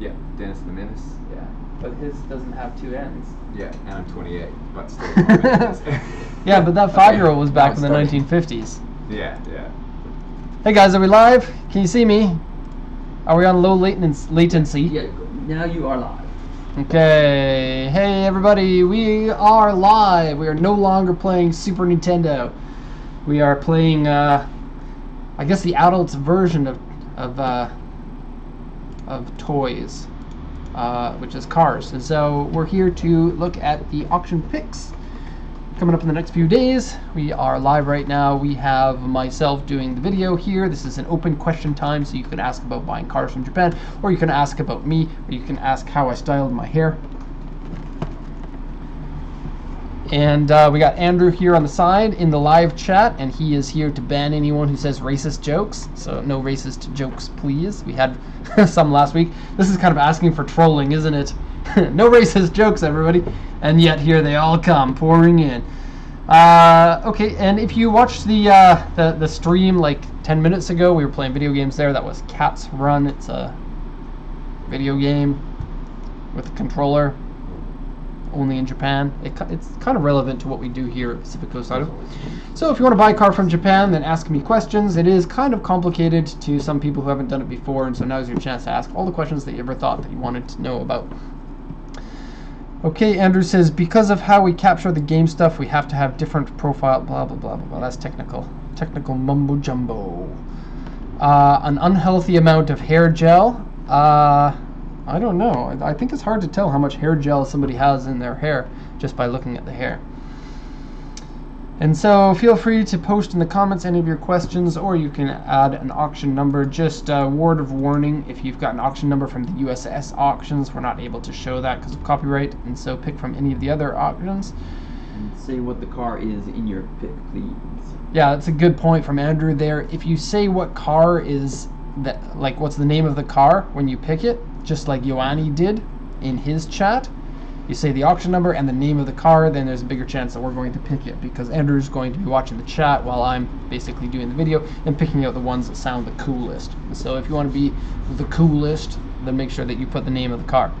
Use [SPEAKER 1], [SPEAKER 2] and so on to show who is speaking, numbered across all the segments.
[SPEAKER 1] Yeah, Dennis the Menace.
[SPEAKER 2] Yeah, but his doesn't have two ends.
[SPEAKER 1] Yeah, and I'm 28, but still.
[SPEAKER 2] Yeah, but that 5-year-old was back in the 1950s.
[SPEAKER 1] Yeah.
[SPEAKER 2] Hey guys, are we live? Can you see me? Are we on low latency?
[SPEAKER 3] Yeah, now you are live.
[SPEAKER 2] Okay, hey everybody, we are live. We are no longer playing Super Nintendo. We are playing, I guess, the adults' version of toys, which is cars. And so we're here to look at the auction picks coming up in the next few days. We are live right now. We have myself doing the video here. This is an open question time, so you can ask about buying cars from Japan, or you can ask about me, or you can ask how I styled my hair. And we got Andrew here on the side in the live chat, and he is here to ban anyone who says racist jokes. So no racist jokes, please. We had some last week. This is kind of asking for trolling, isn't it? No racist jokes, everybody. And yet here they all come pouring in. Okay, and if you watched the stream like 10 minutes ago, we were playing video games there. That was Cat's Run. It's a video game with a controller, only in Japan. It's kind of relevant to what we do here at Pacific Coast Auto. So if you want to buy a car from Japan, then ask me questions. It is kind of complicated to some people who haven't done it before, and so now's your chance to ask all the questions that you ever thought that you wanted to know about. Okay, Andrew says, because of how we capture the game stuff, we have to have different profile, blah, blah, blah, blah, blah. That's technical mumbo jumbo. An unhealthy amount of hair gel. I don't know. I think it's hard to tell how much hair gel somebody has in their hair just by looking at the hair. And so feel free to post in the comments any of your questions, or you can add an auction number. Just a word of warning, if you've got an auction number from the USS auctions, we're not able to show that because of copyright, and so pick from any of the other auctions.
[SPEAKER 3] And say what the car is in your pick, please. Yeah,
[SPEAKER 2] that's a good point from Andrew there. If you say what car is, that, like what's the name of the car when you pick it, just like Ioanni did in his chat, you say the auction number and the name of the car, then there's a bigger chance that we're going to pick it, because Andrew's going to be watching the chat while I'm basically doing the video and picking out the ones that sound the coolest. So if you want to be the coolest, then make sure that you put the name of the car.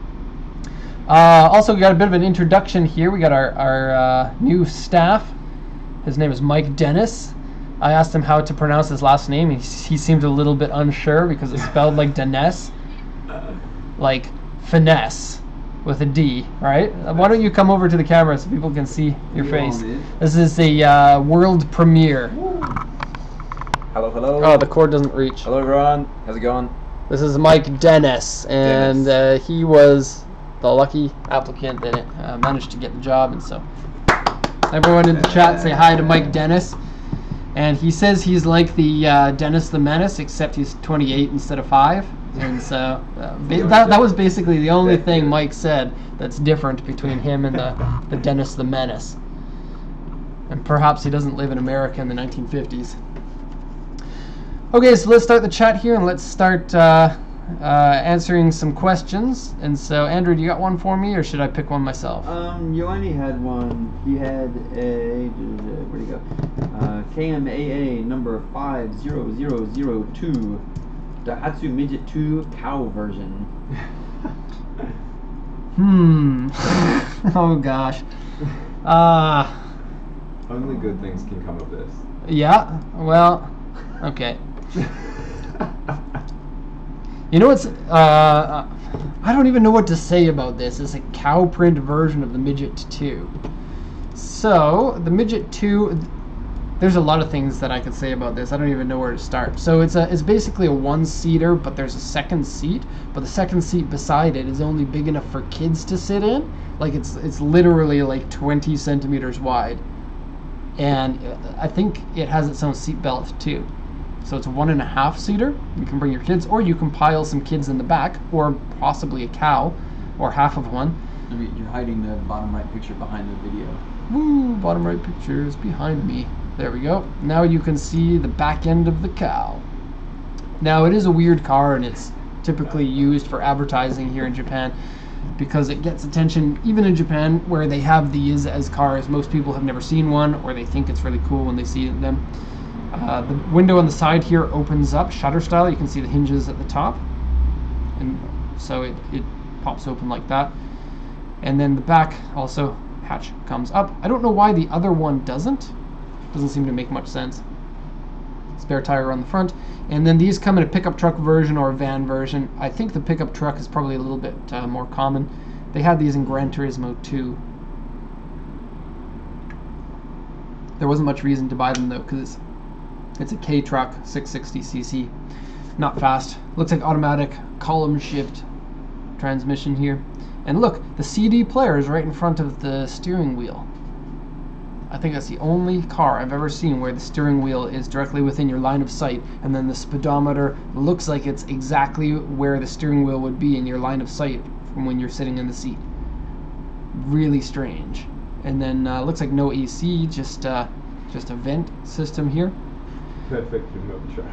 [SPEAKER 2] Also, we got a bit of an introduction here. We got our new staff. His name is Mike Dennis. I asked him how to pronounce his last name. He seemed a little bit unsure because it's spelled like Dennis, like finesse with a D, right? Why don't you come over to the camera so people can see your face? This is a world premiere.
[SPEAKER 1] Hello, hello.
[SPEAKER 2] Oh, the cord doesn't reach.
[SPEAKER 1] Hello, everyone. How's it going?
[SPEAKER 2] This is Mike Dennis, and he was the lucky applicant that managed to get the job, and so everyone in the chat say hi to Mike Dennis. And he says he's like the Dennis the Menace, except he's 28 instead of 5. And so that was basically the only thing Mike said that's different between him and the Dennis the Menace. And perhaps he doesn't live in America in the 1950s. Okay, so let's start the chat here, and let's start answering some questions. And so, Andrew, do you got one for me, or should I pick one myself?
[SPEAKER 3] Ioanni had one. He had a, where'd he go? KMAA number 50002. Daihatsu Midget 2 cow version.
[SPEAKER 2] Oh gosh.
[SPEAKER 1] Only good things can come of this.
[SPEAKER 2] Yeah. Well. Okay. You know what's? I don't even know what to say about this. It's a cow print version of the Midget 2. So the Midget 2. There's a lot of things that I could say about this. I don't even know where to start. So it's basically a one-seater, but there's a second seat. But the second seat beside it is only big enough for kids to sit in. Like it's literally like 20 centimeters wide, and I think it has its own seat belt too. So it's a 1.5 seater. You can bring your kids, or you can pile some kids in the back, or possibly a cow, or half of one.
[SPEAKER 3] You're hiding the bottom right picture behind the video.
[SPEAKER 2] Woo! Bottom right picture is behind me. There we go. Now you can see the back end of the cow. Now it is a weird car, and it's typically used for advertising here in Japan because it gets attention even in Japan, where they have these as cars. Most people have never seen one, or they think it's really cool when they see them. The window on the side here opens up shutter style. You can see the hinges at the top, and so it pops open like that. And then the back also hatch comes up. I don't know why the other one doesn't. Doesn't seem to make much sense. Spare tire on the front. And then these come in a pickup truck version or a van version. I think the pickup truck is probably a little bit more common. They had these in Gran Turismo too. There wasn't much reason to buy them though, because it's a K truck, 660cc. Not fast. Looks like automatic column shift transmission here. And look, the CD player is right in front of the steering wheel. I think that's the only car I've ever seen where the steering wheel is directly within your line of sight, and then the speedometer looks like it's exactly where the steering wheel would be in your line of sight from when you're sitting in the seat. Really strange. And then looks like no AC, just a vent system here.
[SPEAKER 1] Perfect for milk truck.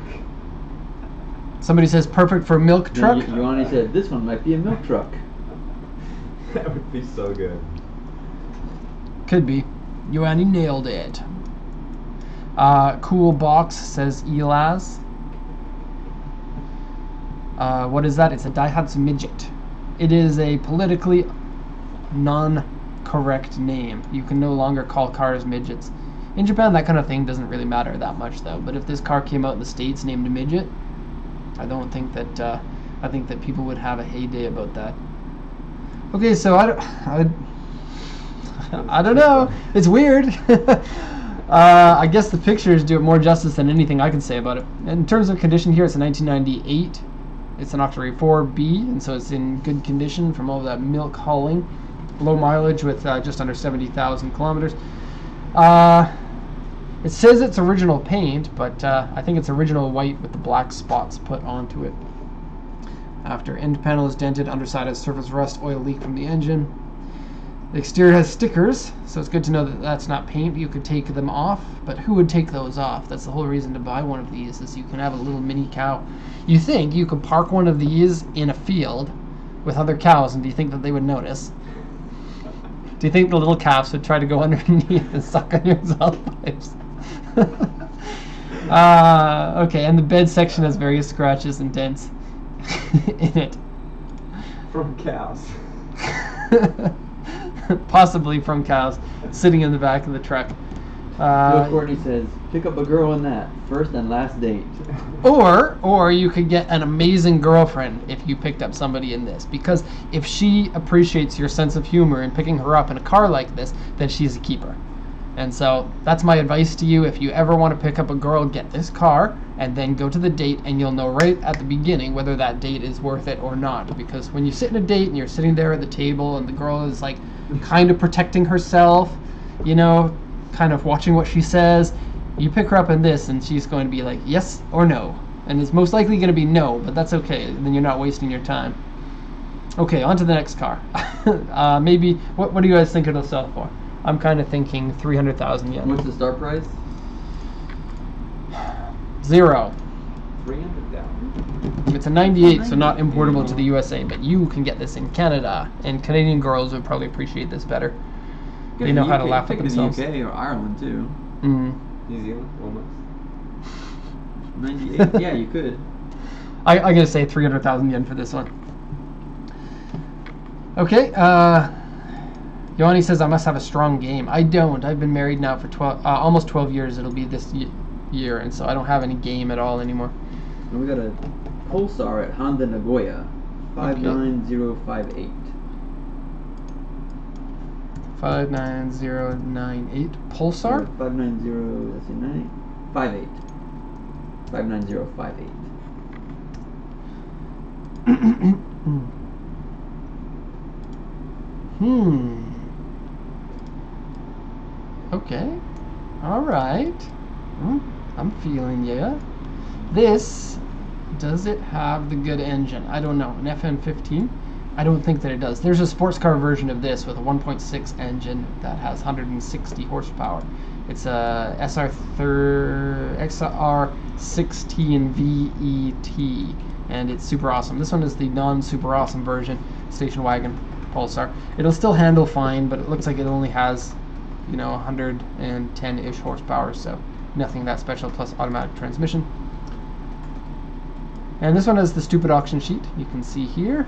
[SPEAKER 2] Somebody says perfect for milk truck.
[SPEAKER 3] Ioanni said this one might be a milk truck.
[SPEAKER 1] That would be so good.
[SPEAKER 2] Could be. Ioanni nailed it. Cool box, says Elaz. What is that? It's a Daihatsu Midget. It is a politically non-correct name. You can no longer call cars midgets. In Japan, that kind of thing doesn't really matter that much, though. But if this car came out in the States named a Midget, I don't think that. I think that people would have a heyday about that. Okay, so I don't know. It's weird. I guess the pictures do it more justice than anything I can say about it. In terms of condition here, it's a 1998. It's an Octane 4B, and so it's in good condition from all that milk hauling. Low mileage with just under 70,000 kilometers. It says it's original paint, but I think it's original white with the black spots put onto it. After end panel is dented, underside has surface rust, oil leak from the engine. The exterior has stickers, so it's good to know that that's not paint. You could take them off, but who would take those off? That's the whole reason to buy one of these, is you can have a little mini cow. You think you could park one of these in a field with other cows, and do you think that they would notice? Do you think the little calves would try to go underneath and suck on your exhaust pipes? Okay, and the bed section has various scratches and dents in it.
[SPEAKER 1] From cows.
[SPEAKER 2] Possibly from cows sitting in the back of the truck.
[SPEAKER 3] Bill Courtney says, pick up a girl in that. First and last date.
[SPEAKER 2] Or you could get an amazing girlfriend if you picked up somebody in this. Because if she appreciates your sense of humor in picking her up in a car like this, then she's a keeper. And so that's my advice to you. If you ever want to pick up a girl, get this car and then go to the date, and you'll know right at the beginning whether that date is worth it or not. Because when you sit in a date and you're sitting there at the table and the girl is like kind of protecting herself, you know, kind of watching what she says, you pick her up in this and she's going to be like yes or no. And it's most likely going to be no, but that's okay. Then you're not wasting your time. Okay, on to the next car. Maybe, what do you guys think it'll sell for? I'm kind of thinking 300,000 yen.
[SPEAKER 3] What's the start price?
[SPEAKER 2] 0.
[SPEAKER 1] 300,000.
[SPEAKER 2] It's a 98, so not importable to the USA, but you can get this in Canada, and Canadian girls would probably appreciate this better. They know how to laugh at themselves.
[SPEAKER 3] Take it to the UK or Ireland too.
[SPEAKER 1] New Zealand, almost.
[SPEAKER 3] 98. Yeah, you could.
[SPEAKER 2] I'm gonna say 300,000 yen for this one. Okay. Ioanni says I must have a strong game. I don't. I've been married now for almost 12 years. It'll be this year, and so I don't have any game at all anymore.
[SPEAKER 3] And we got a Pulsar at Honda Nagoya, 59058.
[SPEAKER 2] 59098 Pulsar.
[SPEAKER 3] 590. Let's see, 58. 59058.
[SPEAKER 2] Okay. All right. I'm feeling ya. This, does it have the good engine? I don't know. An FN15? I don't think that it does. There's a sports car version of this with a 1.6 engine that has 160 horsepower. It's a XR16 VET, and it's super awesome. This one is the non-super awesome version, station wagon Pulsar. It'll still handle fine, but it looks like it only has, 110-ish horsepower, so nothing that special, plus automatic transmission. And this one has the stupid auction sheet, you can see here.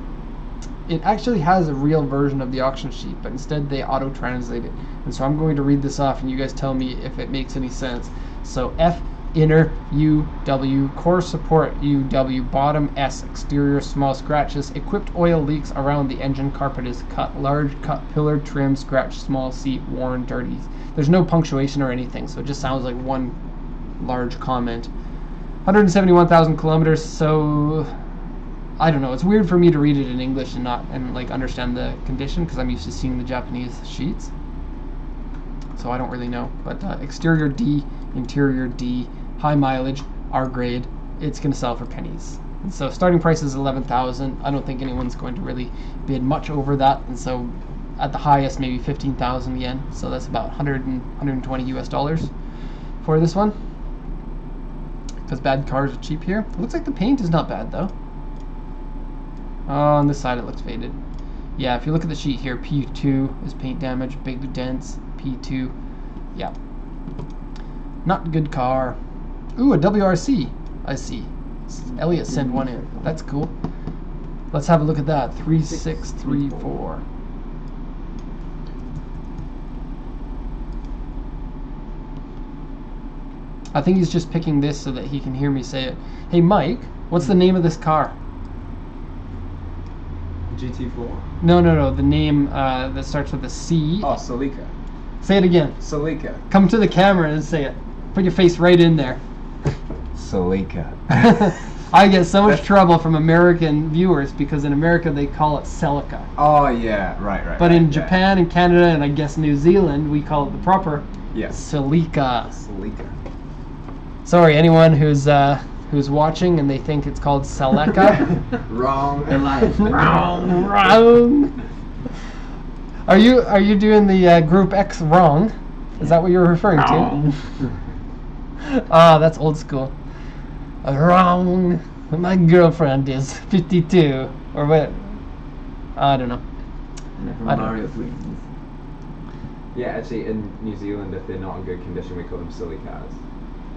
[SPEAKER 2] it actually has a real version of the auction sheet, but instead they auto-translate it. And so I'm going to read this off and you guys tell me if it makes any sense. So F, inner, U, W, core support, U, W, bottom, S, exterior, small scratches, equipped oil leaks around the engine, carpet is cut, large, cut, pillar, trim, scratch, small, seat, worn, dirty. There's no punctuation or anything, so it just sounds like one large comment. 171,000 kilometers, so I don't know. It's weird for me to read it in English and not like understand the condition because I'm used to seeing the Japanese sheets. So I don't really know. But exterior D, interior D, high mileage, R grade. It's going to sell for pennies. And so starting price is 11,000. I don't think anyone's going to really bid much over that. And so at the highest, maybe 15,000 yen. So that's about 120 US dollars for this one. Because bad cars are cheap here. It looks like the paint is not bad though. On this side it looks faded. Yeah, if you look at the sheet here, P2 is paint damage, big dents, P2. Yeah. Not good car. Ooh, a WRC. I see. Elliot sent one in. That's cool. Let's have a look at that. 3634. I think he's just picking this so that he can hear me say it. Hey Mike, what's the name of this car?
[SPEAKER 1] GT-Four.
[SPEAKER 2] No. The name that starts with a C.
[SPEAKER 1] Oh, Celica.
[SPEAKER 2] Say it again.
[SPEAKER 1] Celica.
[SPEAKER 2] Come to the camera and say it. Put your face right in there.
[SPEAKER 1] Celica.
[SPEAKER 2] I get so much trouble from American viewers because in America they call it Celica.
[SPEAKER 1] Oh yeah, right.
[SPEAKER 2] But in Japan and Canada and I guess New Zealand we call it the proper Celica.
[SPEAKER 1] Celica.
[SPEAKER 2] Sorry, anyone who's watching and they think it's called Celica.
[SPEAKER 1] Wrong.
[SPEAKER 3] They're lying.
[SPEAKER 2] Wrong. Are you doing the Group X wrong? Is that what you're referring to? Ah, that's old school. Wrong. My girlfriend is 52 or what? I don't know.
[SPEAKER 3] From
[SPEAKER 2] I don't
[SPEAKER 3] Mario Queens.
[SPEAKER 1] Yeah, actually, in New Zealand, if they're not in good condition, we call them silly cars.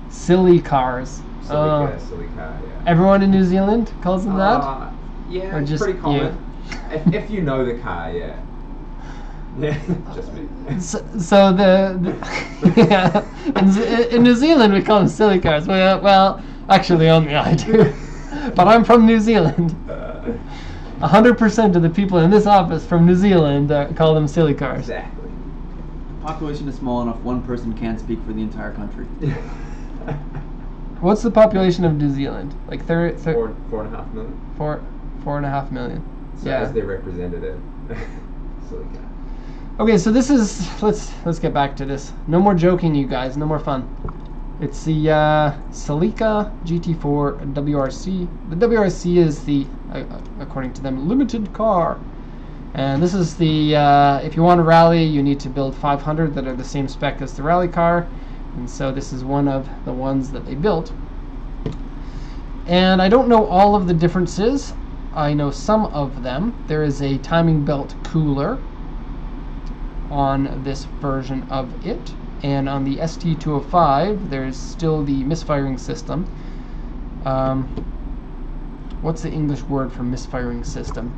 [SPEAKER 2] Silly cars.
[SPEAKER 1] Silly car, yeah.
[SPEAKER 2] Everyone in New Zealand calls them that?
[SPEAKER 1] Yeah,
[SPEAKER 2] Or
[SPEAKER 1] it's
[SPEAKER 2] just
[SPEAKER 1] pretty common. If you know the car, yeah. Yeah, just me.
[SPEAKER 2] So yeah, in New Zealand we call them silly cars. Well, actually only I do. But I'm from New Zealand. 100% of the people in this office from New Zealand call them silly cars.
[SPEAKER 1] Exactly.
[SPEAKER 3] Population is small enough, one person can't speak for the entire country.
[SPEAKER 2] What's the population of New Zealand? Like
[SPEAKER 1] 4.5 million.
[SPEAKER 2] 4.5 million.
[SPEAKER 1] So
[SPEAKER 2] Yeah.
[SPEAKER 1] as their representative, silly car.
[SPEAKER 2] Okay, so this is let's get back to this. No more joking, you guys. No more fun. It's the Celica GT-Four WRC. The WRC is the, according to them, limited car. And this is the, if you want a rally, you need to build 500 that are the same spec as the rally car. And so this is one of the ones that they built. And I don't know all of the differences. I know some of them. There is a timing belt cooler on this version of it, and on the ST205 there's still the misfiring system. What's the English word for misfiring system?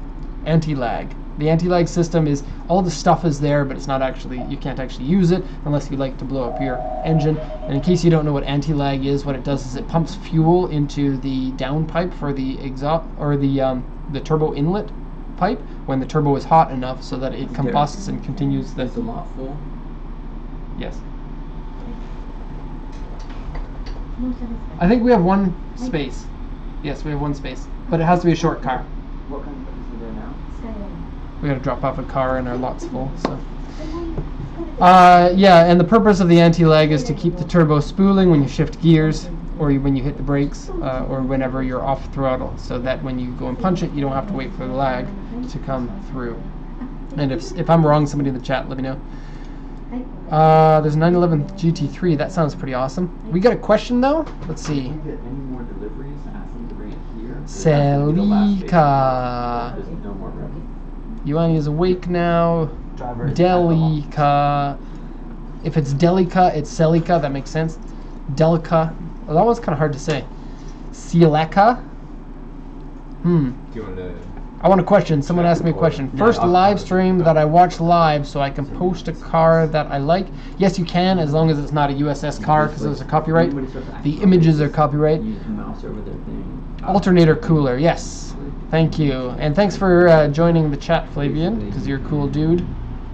[SPEAKER 2] Anti-lag. The anti-lag system is all the stuff is there, but it's not actually, you can't actually use it unless you like to blow up your engine. And in case you don't know what anti-lag is, what it does is it pumps fuel into the downpipe for the exhaust, or the turbo inlet pipe when the turbo is hot enough so that it combusts and continues the...
[SPEAKER 3] Is the lot full?
[SPEAKER 2] Yes. I think we have one space. Yes, we have one space. But it has to be a short car.
[SPEAKER 3] What kind of place is there now?
[SPEAKER 2] We gotta drop off a car and our lot's full, so... yeah, and the purpose of the anti-lag is to keep the turbo spooling when you shift gears, or when you hit the brakes, or whenever you're off throttle, so that when you go and punch it, you don't have to wait for the lag to come through. And if I'm wrong, somebody in the chat, let me know. There's a 911 GT3. That sounds pretty awesome. We got a question though. Let's see.
[SPEAKER 3] If you get any more deliveries, ask them to bring it here.
[SPEAKER 2] Celica.
[SPEAKER 3] There's no more revenue.
[SPEAKER 2] Yuani is awake now.
[SPEAKER 3] Driver is
[SPEAKER 2] Delica. If it's Delica, it's Celica. That makes sense. Delica. Well, that one's kind of hard to say. Celica.
[SPEAKER 1] Do you want to?
[SPEAKER 2] I want a question. Someone asked me a question. First live stream that I watch live, so I can post a car that I like. Yes, you can, as long as it's not a USS car, because those are copyright. The images are copyright. Alternator cooler, yes. Thank you. And thanks for joining the chat, Flavian, because you're a cool dude.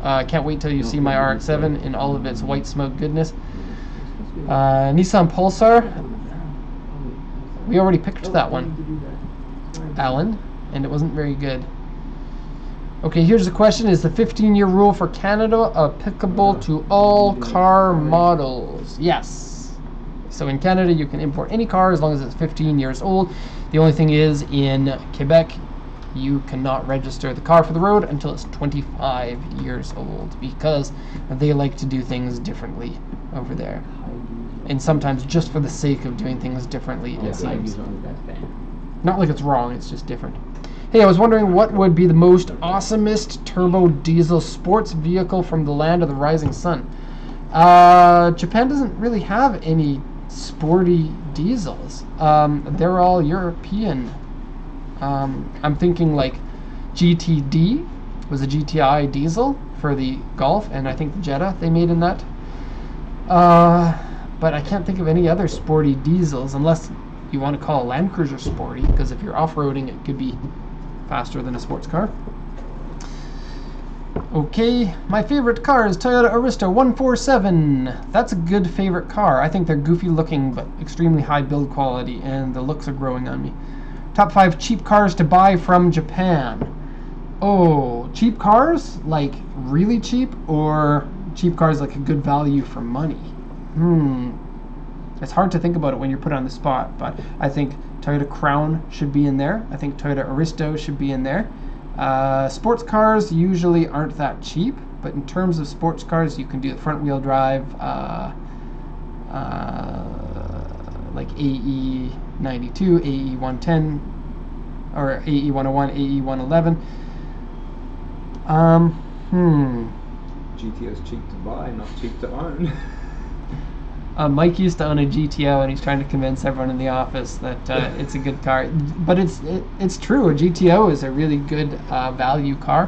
[SPEAKER 2] Can't wait till you see my RX-7 in all of its white smoke goodness. Nissan Pulsar. We already picked that one, Alan, and it wasn't very good. Okay, here's the question. Is the 15-year rule for Canada applicable to all car models? Yes. So in Canada, you can import any car as long as it's 15 years old. The only thing is, in Quebec, you cannot register the car for the road until it's 25 years old, because they like to do things differently over there. And sometimes just for the sake of doing things differently, it seems. Not like it's wrong, it's just different. Hey, I was wondering what would be the most awesomest turbo diesel sports vehicle from the land of the rising sun. Japan doesn't really have any sporty diesels. They're all European. I'm thinking like GTD was a GTI diesel for the Golf, and I think the Jetta they made in that. But I can't think of any other sporty diesels, unless you want to call a Land Cruiser sporty, because if you're off-roading, it could be faster than a sports car. Okay, my favorite car is Toyota Aristo 147. That's a good favorite car. I think they're goofy looking, but extremely high build quality, and the looks are growing on me. Top 5 cheap cars to buy from Japan. Oh, cheap cars? Like really cheap, or cheap cars like a good value for money? It's hard to think about it when you're put on the spot, but I think Toyota Crown should be in there. I think Toyota Aristo should be in there. Sports cars usually aren't that cheap, but in terms of sports cars, you can do the front wheel drive, like AE92, AE110, or AE101, AE111.
[SPEAKER 1] GTO is cheap to buy, not cheap to own.
[SPEAKER 2] Mike used to own a GTO, and he's trying to convince everyone in the office that it's a good car. But it's true. A GTO is a really good value car.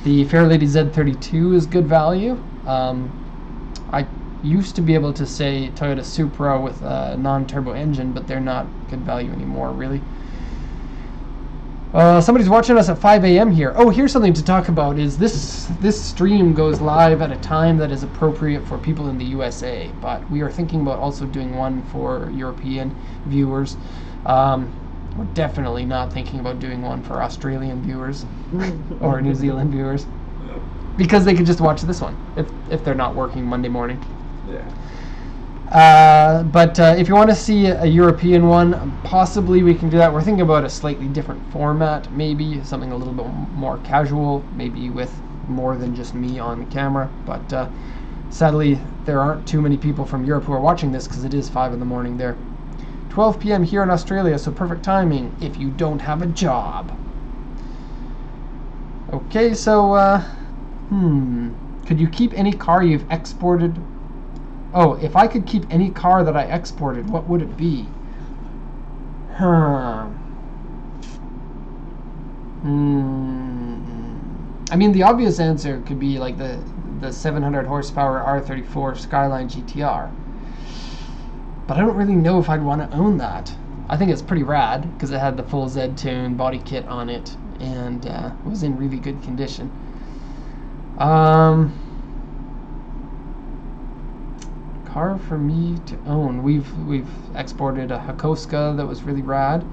[SPEAKER 2] The Fairlady Z32 is good value. I used to be able to say Toyota Supra with a non-turbo engine, but they're not good value anymore, really. Somebody's watching us at 5 a.m. here. Oh, here's something to talk about. Is this stream goes live at a time that is appropriate for people in the USA, but we are thinking about also doing one for European viewers. We're definitely not thinking about doing one for Australian viewers or New Zealand viewers, because they could just watch this one if they're not working Monday morning.
[SPEAKER 1] Yeah.
[SPEAKER 2] But if you want to see a European one, possibly we can do that. We're thinking about a slightly different format, maybe something a little bit more casual, maybe with more than just me on camera. But sadly, there aren't too many people from Europe who are watching this, because it is 5 in the morning there. 12 p.m. here in Australia, so perfect timing if you don't have a job. Okay, so could you keep any car you've exported? Oh, if I could keep any car that I exported, what would it be? I mean, the obvious answer could be like the 700 horsepower R34 Skyline GTR. But I don't really know if I'd want to own that. I think it's pretty rad, because it had the full Z-Tune body kit on it, and was in really good condition. Car for me to own. We've exported a Hakoska that was really rad.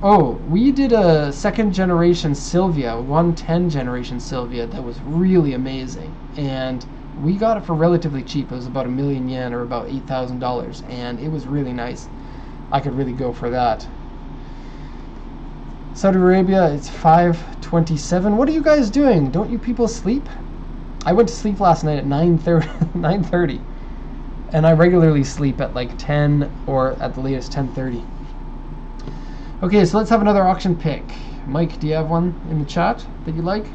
[SPEAKER 2] Oh, we did a second generation Silvia, 110 generation Silvia, that was really amazing, and we got it for relatively cheap. It was about 1,000,000 yen, or about $8,000, and it was really nice. I could really go for that. Saudi Arabia, it's 5:27. What are you guys doing? Don't you people sleep? I went to sleep last night at 9:30, and I regularly sleep at like 10 or at the latest 10:30. Okay, so let's have another auction pick. Mike, do you have one in the chat that you like?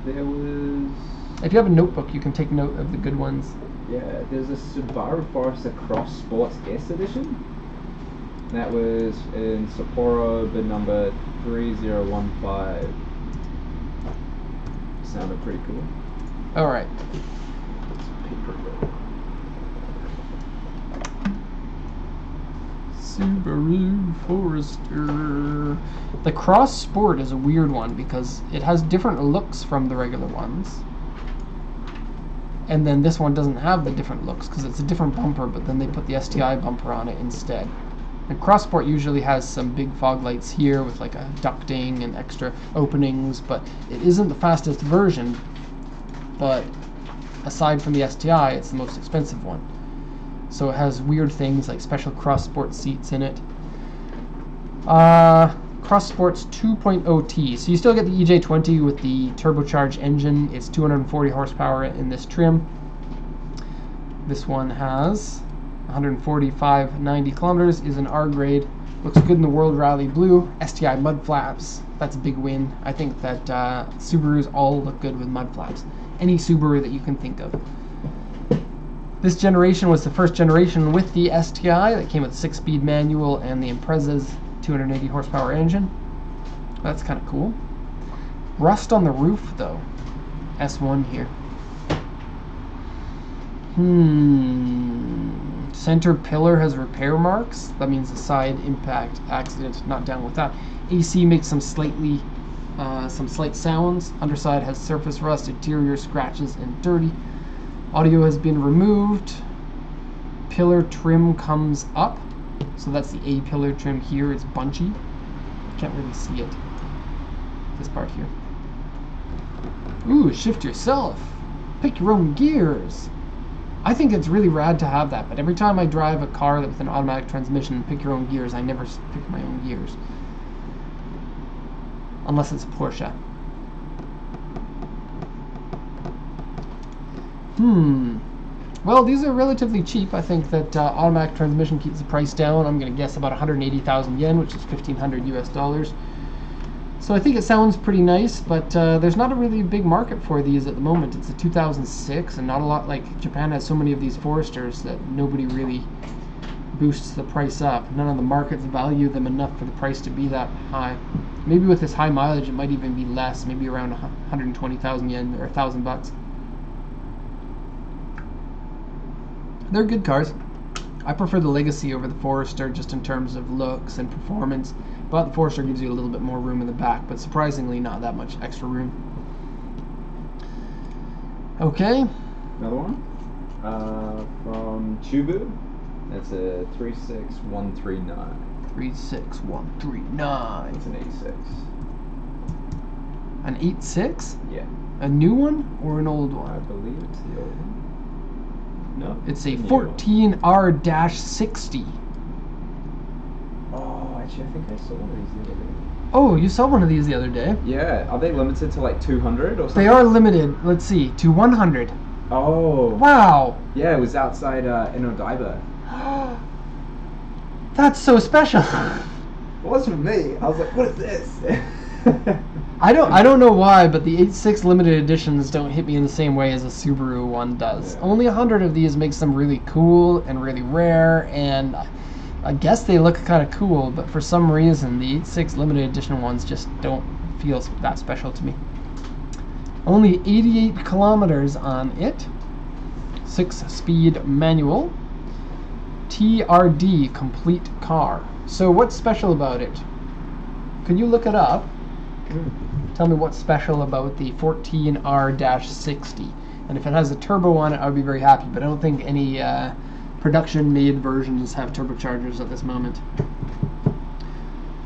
[SPEAKER 1] There was...
[SPEAKER 2] If you have a notebook, you can take note of the good ones.
[SPEAKER 1] Yeah, there's a Subaru Forester Cross Sports S Edition. That was in Sapporo, bid number 3015. Sounded pretty cool.
[SPEAKER 2] All right. Subaru Forester. The Cross Sport is a weird one because it has different looks from the regular ones. And then this one doesn't have the different looks because it's a different bumper, but then they put the STI bumper on it instead. And Cross Sport usually has some big fog lights here with like a ducting and extra openings, but it isn't the fastest version. But aside from the STI, it's the most expensive one. So it has weird things like special Cross Sport seats in it. Cross Sport's 2.0T. So you still get the EJ20 with the turbocharged engine. It's 240 horsepower in this trim. This one has 145.90 kilometers, is an R grade. Looks good in the World Rally Blue. STI mud flaps. That's a big win. I think that Subarus all look good with mud flaps. Any Subaru that you can think of. This generation was the first generation with the STI that came with 6-speed manual and the Impreza's 280 horsepower engine. That's kind of cool. Rust on the roof though. S1 here. Center pillar has repair marks. That means a side impact accident. Not down with that. AC makes some slight sounds. Underside has surface rust. Interior scratches and dirty. Audio has been removed. Pillar trim comes up. So that's the A pillar trim here. It's bunchy. Can't really see it. This part here. Ooh, shift yourself. Pick your own gears. I think it's really rad to have that, but every time I drive a car with an automatic transmission and pick your own gears, I never pick my own gears. Unless it's a Porsche. Well, these are relatively cheap. I think that automatic transmission keeps the price down. I'm going to guess about 180,000 yen, which is 1,500 US dollars. So I think it sounds pretty nice, but there's not a really big market for these at the moment. It's a 2006, and not a lot. Like, Japan has so many of these Foresters that nobody really boosts the price up. None of the markets value them enough for the price to be that high. Maybe with this high mileage, it might even be less. Maybe around 120,000 yen or $1,000. They're good cars. I prefer the Legacy over the Forester just in terms of looks and performance. But the Forester gives you a little bit more room in the back, but surprisingly not that much extra room. Okay.
[SPEAKER 1] Another one from Chubu. That's a 36139.
[SPEAKER 2] 36139.
[SPEAKER 1] It's an 86.
[SPEAKER 2] An 86?
[SPEAKER 1] Yeah.
[SPEAKER 2] A new one or an old
[SPEAKER 1] I
[SPEAKER 2] one?
[SPEAKER 1] believe it's the old one. No.
[SPEAKER 2] It's a
[SPEAKER 1] new
[SPEAKER 2] 14R-60.
[SPEAKER 1] Oh, actually, I think I saw one of these the other day.
[SPEAKER 2] Oh, you saw one of these the other day.
[SPEAKER 1] Yeah. Are they limited to like 200 or something?
[SPEAKER 2] They are limited, let's see, to 100.
[SPEAKER 1] Oh.
[SPEAKER 2] Wow.
[SPEAKER 1] Yeah, it was outside in Odaiba.
[SPEAKER 2] That's so special.
[SPEAKER 1] It wasn't me. I was like, what is this?
[SPEAKER 2] I don't know why, but the 86 limited editions don't hit me in the same way as a Subaru one does.
[SPEAKER 1] Yeah.
[SPEAKER 2] Only 100 of these makes them really cool and really rare, and I guess they look kind of cool, but for some reason the 86 limited edition ones just don't feel that special to me. Only 88 kilometers on it. 6-speed manual. TRD complete car. So what's special about it? Could you look it up? Tell me what's special about the 14R-60. And if it has a turbo on it, I would be very happy, but I don't think any production-made versions have turbochargers at this moment.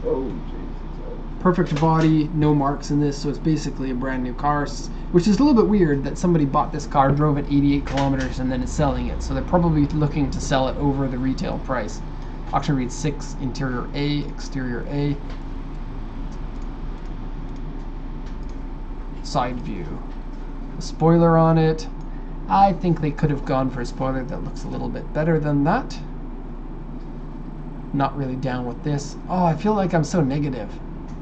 [SPEAKER 1] Oh, Jesus.
[SPEAKER 2] Perfect body, no marks in this, so it's basically a brand new car, which is a little bit weird that somebody bought this car, drove it 88 kilometers, and then is selling it. So they're probably looking to sell it over the retail price. Auction reads 6, interior A, exterior A. Side view. A spoiler on it. I think they could have gone for a spoiler that looks a little bit better than that. Not really down with this. Oh, I feel like I'm so negative.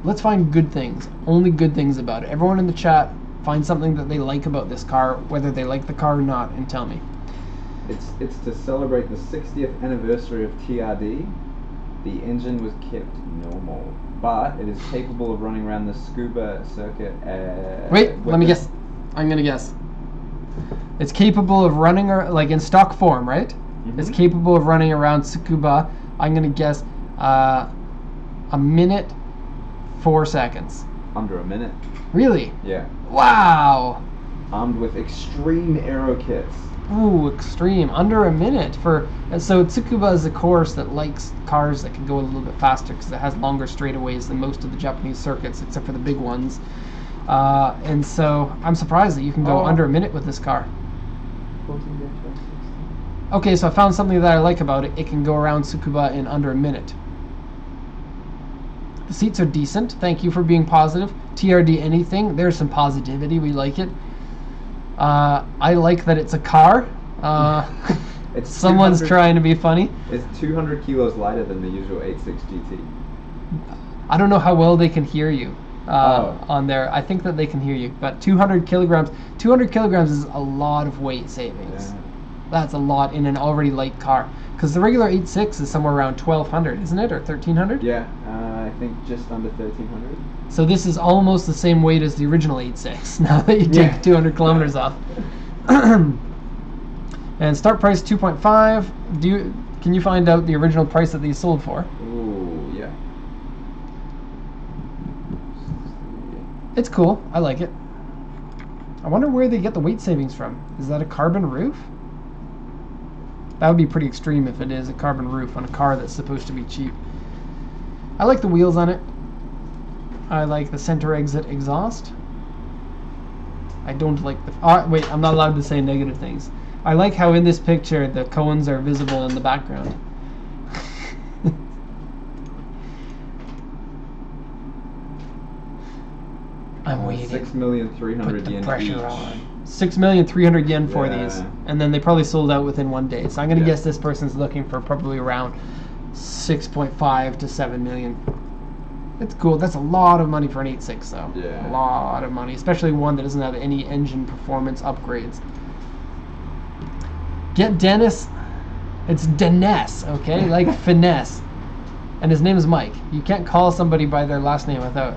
[SPEAKER 2] Let's find good things. Only good things about it. Everyone in the chat, find something that they like about this car, whether they like the car or not, and tell me.
[SPEAKER 1] It's to celebrate the 60th anniversary of TRD. The engine was kept normal, but it is capable of running around the scuba circuit.
[SPEAKER 2] Wait, let me guess. I'm gonna guess. It's capable of running, like in stock form, right?
[SPEAKER 1] Mm-hmm.
[SPEAKER 2] It's capable of running around Tsukuba. I'm gonna guess 1 minute 4 seconds.
[SPEAKER 1] Under a minute.
[SPEAKER 2] Really?
[SPEAKER 1] Yeah.
[SPEAKER 2] Wow.
[SPEAKER 1] Armed with extreme aero kits.
[SPEAKER 2] Ooh, extreme. Under a minute for. So Tsukuba is a course that likes cars that can go a little bit faster because it has longer straightaways than most of the Japanese circuits, except for the big ones. And so I'm surprised that you can go under a minute with this car. Okay, so I found something that I like about it. It can go around Tsukuba in under a minute. The seats are decent. Thank you for being positive. TRD anything. There's some positivity. We like it. I like that it's a car.
[SPEAKER 1] It's
[SPEAKER 2] Someone's trying to be funny.
[SPEAKER 1] It's 200 kilos lighter than the usual 86 GT.
[SPEAKER 2] I don't know how well they can hear you on there. I think that they can hear you, but 200 kilograms. 200 kilograms is a lot of weight savings.
[SPEAKER 1] Yeah.
[SPEAKER 2] That's a lot in an already light car. Because the regular 86 is somewhere around 1,200, isn't it, or 1,300?
[SPEAKER 1] Yeah, I think just under 1,300.
[SPEAKER 2] So this is almost the same weight as the original 86. Now that you take 200 kilometers off. And start price 2.5. Can you find out the original price that these sold for?
[SPEAKER 1] Ooh, yeah.
[SPEAKER 2] It's cool. I like it. I wonder where they get the weight savings from. Is that a carbon roof? That would be pretty extreme if it is a carbon roof on a car that's supposed to be cheap. I like the wheels on it. I like the center exit exhaust. I don't like the... wait, I'm not allowed to say negative things. I like how in this picture the cones are visible in the background. I'm waiting.
[SPEAKER 1] 6,300,000
[SPEAKER 2] Put the
[SPEAKER 1] yen
[SPEAKER 2] pressure
[SPEAKER 1] each.
[SPEAKER 2] on. 6,300,000 yen for these, and then they probably sold out within 1 day. So I'm gonna guess this person's looking for probably around 6.5 to 7 million. It's cool. That's a lot of money for an 8.6 though.
[SPEAKER 1] Yeah.
[SPEAKER 2] A lot of money, especially one that doesn't have any engine performance upgrades. Get Dennis. It's Dennis, okay? Like finesse. And his name is Mike. You can't call somebody by their last name without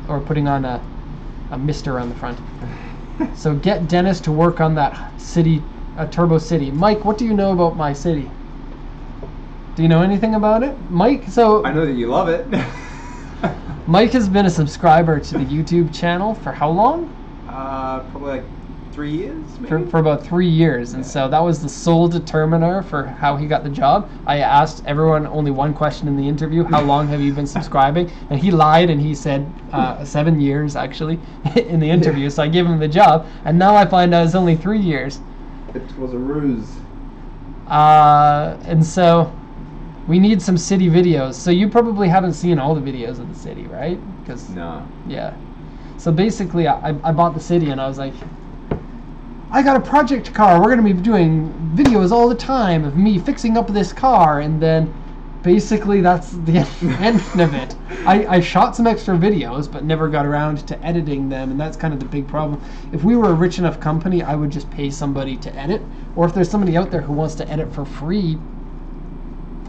[SPEAKER 2] or putting on a Mister on the front. So get Dennis to work on that city, Turbo City. Mike, what do you know about my city? Do you know anything about it? Mike, so...
[SPEAKER 1] I know that you love it.
[SPEAKER 2] Mike has been a subscriber to the YouTube channel for how long?
[SPEAKER 1] Probably like 3 years, maybe?
[SPEAKER 2] For about 3 years, and so that was the sole determiner for how he got the job. I asked everyone only one question in the interview: how long have you been subscribing? And he lied and he said 7 years actually in the interview. So I gave him the job, and now I find out it's only 3 years.
[SPEAKER 1] It was a ruse.
[SPEAKER 2] And so we need some city videos. So you probably haven't seen all the videos of the city, right? Because
[SPEAKER 1] No.
[SPEAKER 2] yeah. So basically, I bought the city and I was like, I got a project car. We're going to be doing videos all the time of me fixing up this car. And then basically that's the end of it. I shot some extra videos, but never got around to editing them. And that's kind of the big problem. If we were a rich enough company, I would just pay somebody to edit. Or if there's somebody out there who wants to edit for free,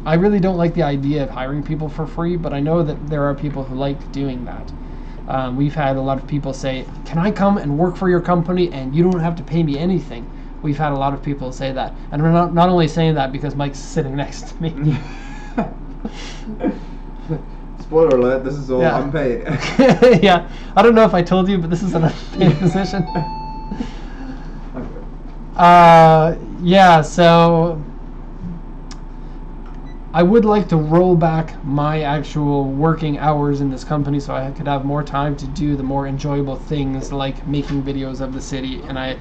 [SPEAKER 2] I really don't like the idea of hiring people for free, but I know that there are people who like doing that. We've had a lot of people say, can I come and work for your company and you don't have to pay me anything? We've had a lot of people say that. And we're not only saying that because Mike's sitting next to me.
[SPEAKER 1] Spoiler alert, this is all unpaid.
[SPEAKER 2] Yeah, I don't know if I told you, but this is an unpaid position. Yeah, so I would like to roll back my actual working hours in this company so I could have more time to do the more enjoyable things like making videos of the city. And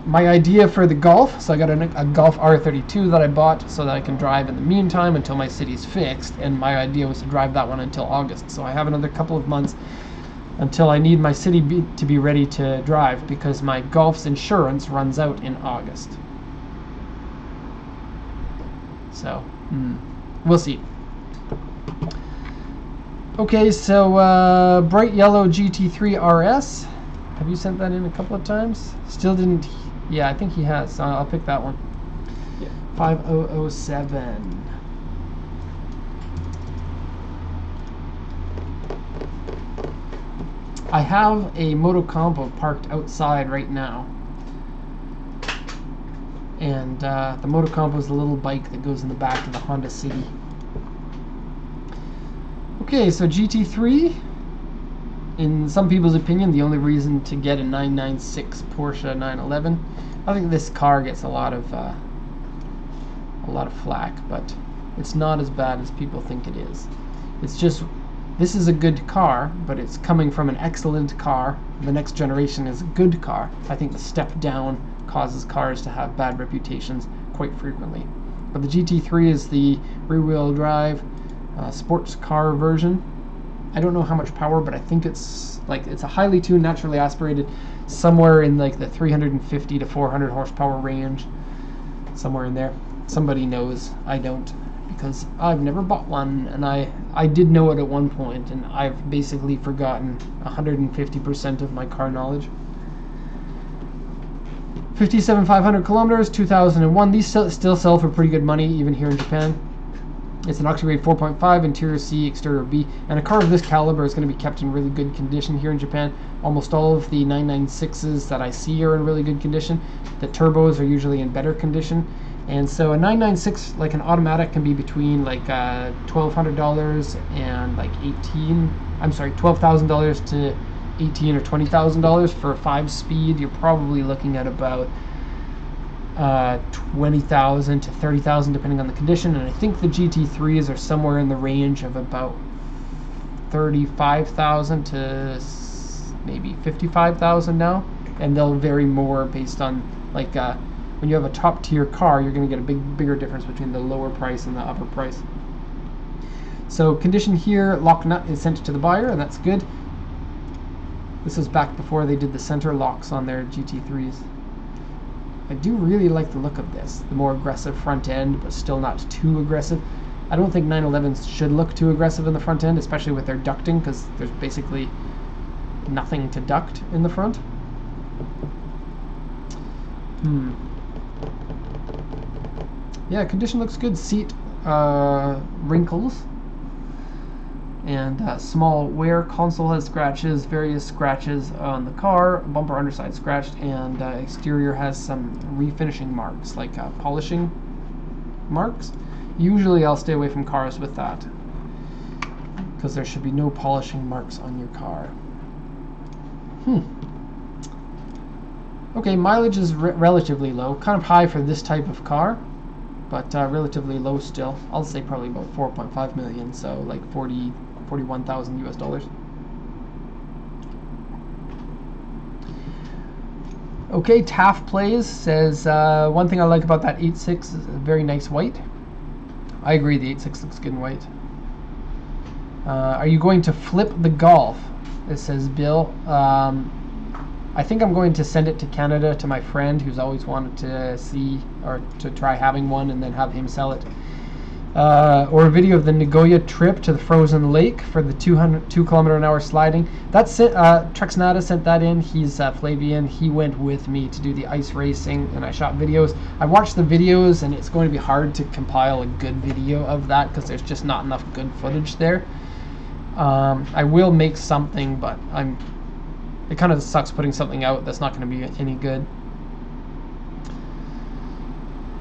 [SPEAKER 2] my idea for the Golf, so I got a Golf R32 that I bought so that I can drive in the meantime until my city's fixed, and my idea was to drive that one until August. So I have another couple of months until I need my city to be ready to drive, because my Golf's insurance runs out in August. So we'll see. Okay, so bright yellow GT3 RS. Have you sent that in a couple of times? Still didn't. Yeah, I think he has. So I'll pick that one.
[SPEAKER 1] Yeah.
[SPEAKER 2] 5007. I have a Motocompo parked outside right now. And the Motocompo is the little bike that goes in the back of the Honda City. Okay, so GT3, in some people's opinion, the only reason to get a 996 Porsche 911. I think this car gets a lot of flack, but it's not as bad as people think it is. It's just, this is a good car, but it's coming from an excellent car. The next generation is a good car. I think the step down causes cars to have bad reputations quite frequently. But the GT3 is the rear-wheel drive sports car version. I don't know how much power, but I think it's a highly tuned, naturally aspirated, somewhere in like the 350 to 400 horsepower range, somewhere in there. Somebody knows. I don't, because I've never bought one, and I did know it at one point, and I've basically forgotten 150% of my car knowledge. 57,500 kilometers, 2001. These still sell for pretty good money, even here in Japan. It's an auction grade 4.5, interior C, exterior B, and a car of this caliber is going to be kept in really good condition here in Japan. Almost all of the 996s that I see are in really good condition. The turbos are usually in better condition. And so a 996, like an automatic, can be between like $1,200 and like $12,000 to $18,000 or $20,000. For a 5-speed, you're probably looking at about $20,000 to $30,000 depending on the condition, and I think the GT3s are somewhere in the range of about $35,000 to maybe $55,000 now, and they'll vary more based on like when you have a top tier car, you're going to get a bigger difference between the lower price and the upper price. So condition here, lock nut is sent to the buyer, and that's good. This is back before they did the center locks on their GT3s. I do really like the look of this, the more aggressive front end, but still not too aggressive. I don't think 911s should look too aggressive in the front end, especially with their ducting, because there's basically nothing to duct in the front. Yeah, condition looks good. Seat wrinkles and small wear. Console has scratches, various scratches on the car, bumper underside scratched, and exterior has some refinishing marks, like polishing marks. Usually I'll stay away from cars with that, because there should be no polishing marks on your car. Okay, mileage is relatively low, kind of high for this type of car, but relatively low still. I'll say probably about 4.5 million, so like 41,000 US dollars. Okay, Taft Plays says, one thing I like about that 8.6 is a very nice white. I agree, the 8.6 looks good in white. Are you going to flip the Golf? It says Bill. I think I'm going to send it to Canada to my friend who's always wanted to see or to try having one, and then have him sell it. Or a video of the Nagoya trip to the frozen lake for the 2 km/h sliding. That's it. Trexnata sent that in. He's Flavian. He went with me to do the ice racing, and I shot videos. I watched the videos, and it's going to be hard to compile a good video of that because there's just not enough good footage there. I will make something, but it kind of sucks putting something out that's not going to be any good.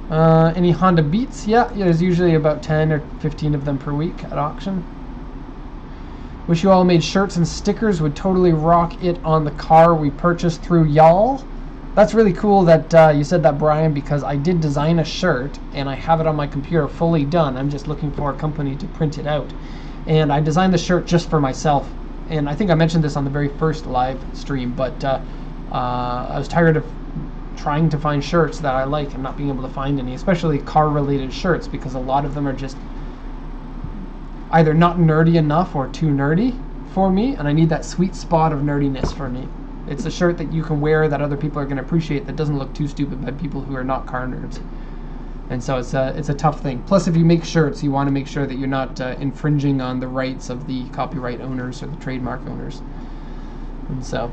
[SPEAKER 2] Any Honda Beats? Yeah, there's usually about 10 or 15 of them per week at auction. Wish you all made shirts and stickers. Would totally rock it on the car we purchased through y'all. That's really cool that you said that, Brian, because I did design a shirt and I have it on my computer fully done. I'm just looking for a company to print it out. And I designed the shirt just for myself. And I think I mentioned this on the very first live stream, but I was tired of trying to find shirts that I like and not being able to find any, especially car-related shirts, because a lot of them are just either not nerdy enough or too nerdy for me, and I need that sweet spot of nerdiness for me. It's a shirt that you can wear that other people are going to appreciate, that doesn't look too stupid by people who are not car nerds. And so it's a tough thing. Plus, if you make shirts, you want to make sure that you're not infringing on the rights of the copyright owners or the trademark owners. And so,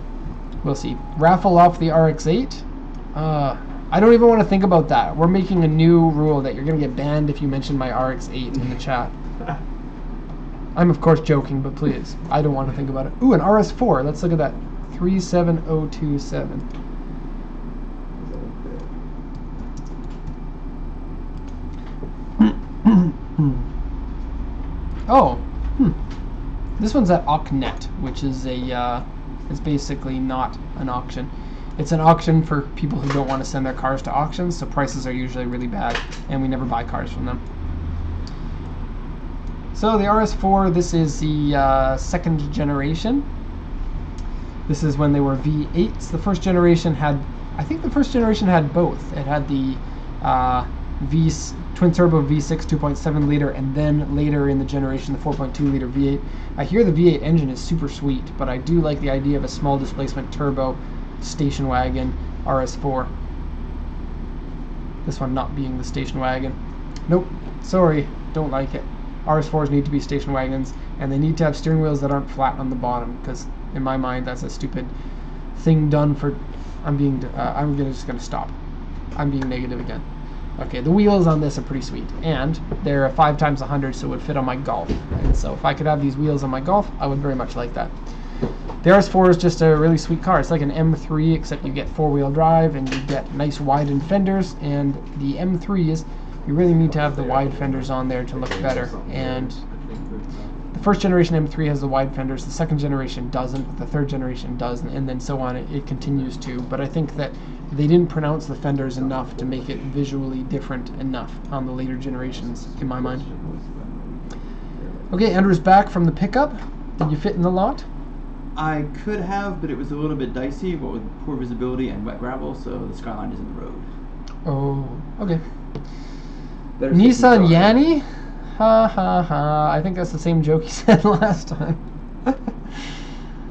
[SPEAKER 2] we'll see. Raffle off the RX-8. I don't even want to think about that. We're making a new rule that you're going to get banned if you mention my RX-8 in the chat. I'm of course joking, but please, I don't want to think about it. Ooh, an RS4. Let's look at that. 37027. Oh, this one's at Aucnet, which is a it's basically not an auction. It's an auction for people who don't want to send their cars to auctions, so prices are usually really bad, and we never buy cars from them. So the RS4, this is the second generation. This is when they were V8s. The first generation had, I think the first generation had both. It had the twin turbo V6 2.7 liter, and then later in the generation the 4.2 liter V8. I hear the V8 engine is super sweet, but I do like the idea of a small displacement turbo station wagon RS4. This one not being the station wagon. Nope, sorry, don't like it. RS4s need to be station wagons, and they need to have steering wheels that aren't flat on the bottom, because in my mind that's a stupid thing done for. I'm just gonna stop. I'm being negative again. Okay, the wheels on this are pretty sweet, and they're 5 times 100, so it would fit on my Golf. And so if I could have these wheels on my Golf, I would very much like that. The RS4 is just a really sweet car. It's like an M3, except you get 4-wheel drive, and you get nice widened fenders. And the M3s, you really need to have the wide fenders on there to look better. And the first generation M3 has the wide fenders, the second generation doesn't, the third generation does, and then so on. It continues to. But I think that they didn't pronounce the fenders enough to make it visually different enough on the later generations, in my mind. Okay, Andrew's back from the pickup. Did you fit in the lot?
[SPEAKER 3] I could have, but it was a little bit dicey, but with poor visibility and wet gravel, so the Skyline is in the road.
[SPEAKER 2] Oh, okay.
[SPEAKER 3] Better
[SPEAKER 2] Nissan Yanni? Ha ha ha. I think that's the same joke he said last time.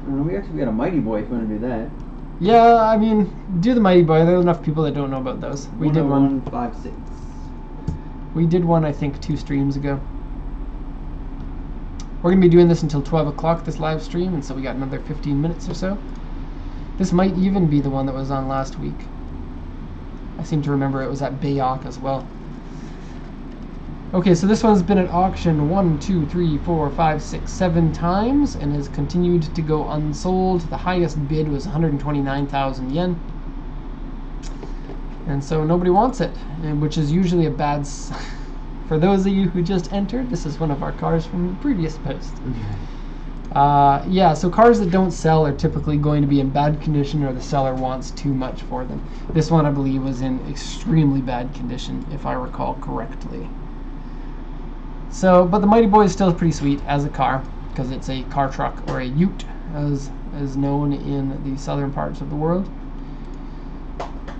[SPEAKER 3] We actually got a Mighty Boy if you want to do that.
[SPEAKER 2] Yeah, I mean, do the Mighty Boy. There are enough people that don't know about those. We did one.
[SPEAKER 3] 10156.
[SPEAKER 2] We did one, I think, 2 streams ago. We're going to be doing this until 12 o'clock, this live stream, and so we got another 15 minutes or so. This might even be the one that was on last week. I seem to remember it was at Bayok as well. Okay, so this one's been at auction 1, 2, 3, 4, 5, 6, 7 times and has continued to go unsold. The highest bid was 129,000 yen. And so nobody wants it, which is usually a bad sign. For those of you who just entered, this is one of our cars from the previous post. Yeah, so cars that don't sell are typically going to be in bad condition, or the seller wants too much for them. This one, I believe, was in extremely bad condition, if I recall correctly. So, but the Mighty Boy is still pretty sweet as a car, because it's a car truck, or a ute, as known in the southern parts of the world.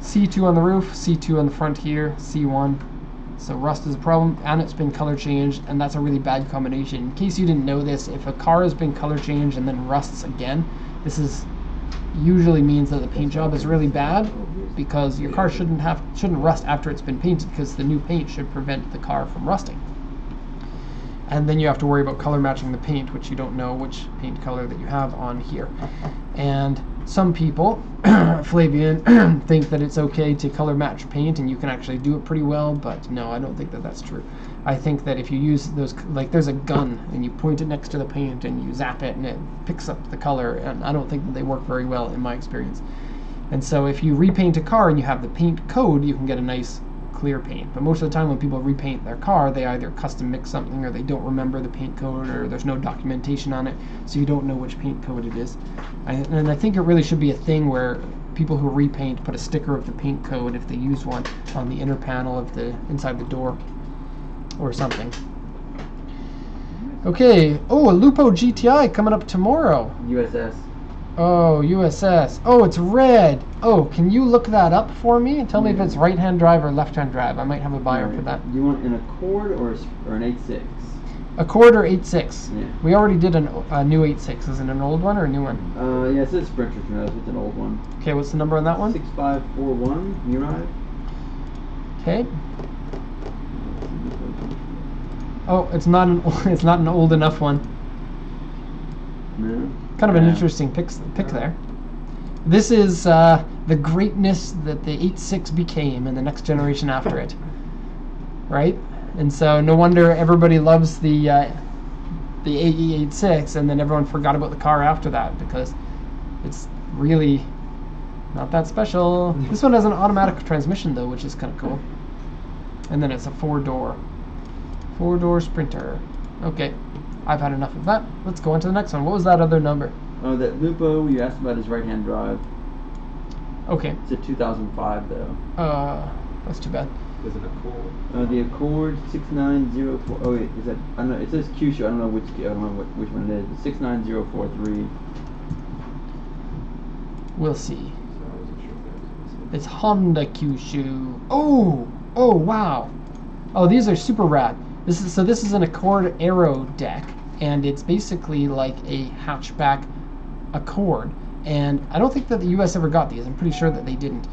[SPEAKER 2] C2 on the roof, C2 on the front here, C1. So rust is a problem, and it's been color changed, and that's a really bad combination. In case you didn't know this, if a car has been color changed and then rusts again, this is usually means that the paint job is really bad, because your car shouldn't rust after it's been painted, because the new paint should prevent the car from rusting. And then you have to worry about color matching the paint, which you don't know which paint color that you have on here. And some people, Flavian, think that it's okay to color match paint and you can actually do it pretty well, but no, I don't think that that's true. I think that if you use those, like there's a gun and you point it next to the paint and you zap it and it picks up the color, and I don't think that they work very well in my experience. And so if you repaint a car and you have the paint code, you can get a nice clear paint. But most of the time when people repaint their car, they either custom mix something, or they don't remember the paint code, or there's no documentation on it, so you don't know which paint code it is. And I think it really should be a thing where people who repaint put a sticker of the paint code, if they use one, on the inner panel of the inside the door or something. Okay, oh, a Lupo GTI coming up tomorrow.
[SPEAKER 3] USS.
[SPEAKER 2] Oh, USS. Oh, it's red. Oh, can you look that up for me and tell me if it's right-hand drive or left-hand drive? I might have a buyer for that.
[SPEAKER 3] You want an Accord or an 8.6?
[SPEAKER 2] Accord or 8.6?
[SPEAKER 3] Yeah.
[SPEAKER 2] We already did a new 8.6. Is it an old one or a new one?
[SPEAKER 3] Yeah, it says Sprinter Trails. It's an old one.
[SPEAKER 2] Okay, what's the number on that one?
[SPEAKER 3] 6541, Mirai.
[SPEAKER 2] Okay. Oh, it's not an old enough one.
[SPEAKER 3] No.
[SPEAKER 2] Kind of an interesting pick there. This is the greatness that the 8.6 became and the next generation after it, right? And so no wonder everybody loves the the AE86, and then everyone forgot about the car after that because it's really not that special. This one has an automatic transmission though, which is kind of cool. And then it's a four-door Sprinter. Okay, I've had enough of that. Let's go on to the next one. What was that other number?
[SPEAKER 3] Oh, that Lupo you asked about is right-hand drive.
[SPEAKER 2] Okay.
[SPEAKER 3] It's a 2005 though.
[SPEAKER 2] That's too bad.
[SPEAKER 1] There's an Accord.
[SPEAKER 3] The Accord 6904. Oh wait, is that? I don't know. It says Kyushu. I don't know which one it is. 69043.
[SPEAKER 2] We'll see.
[SPEAKER 1] So I wasn't sure if that was
[SPEAKER 2] It's Honda Kyushu. Oh wow. Oh, these are super rad. This is an Accord Aerodeck, and it's basically like a hatchback Accord. And I don't think that the US ever got these. I'm pretty sure that they didn't.